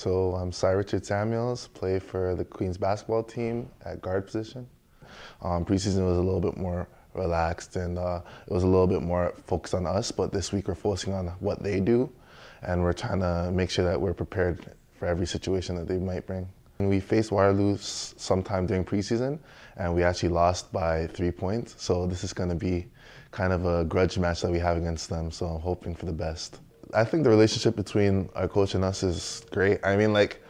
So I'm Cy Richard Samuels, play for the Queens basketball team at guard position. Preseason was a little bit more relaxed and it was a little bit more focused on us, but this week we're focusing on what they do and we're trying to make sure that we're prepared for every situation that they might bring. We faced Waterloo sometime during preseason and we actually lost by 3 points, so this is going to be kind of a grudge match that we have against them, so I'm hoping for the best. I think the relationship between our coach and us is great. I mean, like,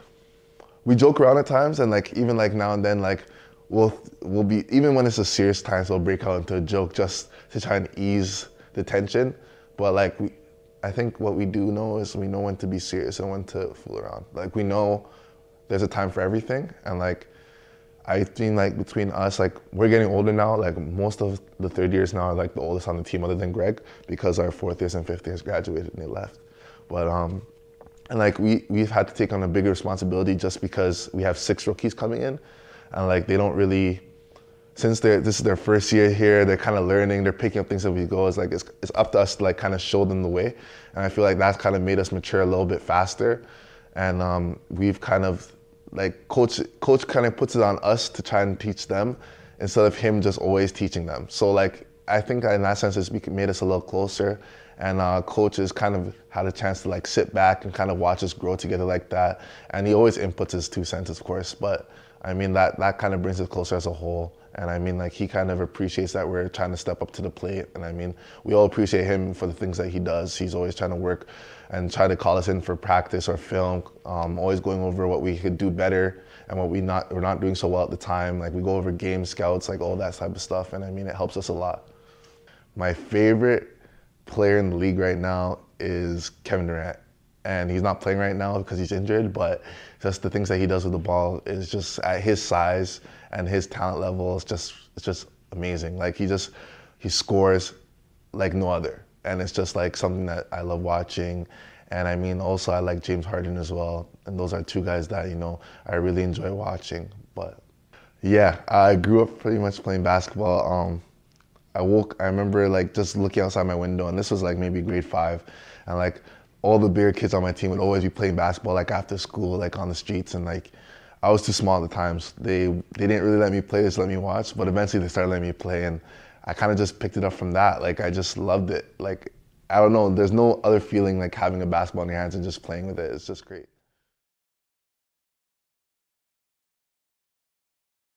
we joke around at times, and like even like now and then, like we'll be, even when it's a serious time, so we'll break out into a joke just to try and ease the tension. But like I think what we do know is we know when to be serious and when to fool around. Like we know there's a time for everything, and like I think like between us, like we're getting older now. Like most of the third years now are like the oldest on the team, other than Greg, because our fourth years and fifth years graduated and they left. But and like we've had to take on a bigger responsibility just because we have 6 rookies coming in, and like they don't really, since this is their first year here, they're kind of learning, they're picking up things as we go. It's like it's up to us to like kind of show them the way, and I feel like that's kind of made us mature a little bit faster, and we've kind of like coach kind of puts it on us to try and teach them instead of him just always teaching them. So like I think in that sense it's made us a little closer, and coach has kind of had a chance to like sit back and kind of watch us grow together like that. And he always inputs his 2 cents, of course, but I mean that kind of brings us closer as a whole. And I mean, like, he kind of appreciates that we're trying to step up to the plate. And I mean, we all appreciate him for the things that he does. He's always trying to work and try to call us in for practice or film, always going over what we could do better and what we're not doing so well at the time. Like, we go over game scouts, like all that type of stuff. And I mean, it helps us a lot. My favorite player in the league right now is Kevin Durant. And he's not playing right now because he's injured, but just the things that he does with the ball is just at his size and his talent level, it's just amazing. Like he scores like no other. And it's just like something that I love watching. And I mean, also I like James Harden as well. And those are 2 guys that, you know, I really enjoy watching. But yeah, I grew up pretty much playing basketball. I remember like just looking outside my window, and this was like maybe grade 5. And like, all the bigger kids on my team would always be playing basketball like after school, like on the streets, and like I was too small at the times. They didn't really let me play, they just let me watch, but eventually they started letting me play, and I kind of just picked it up from that. Like I just loved it. Like, I don't know, there's no other feeling like having a basketball in your hands and just playing with it. It's just great.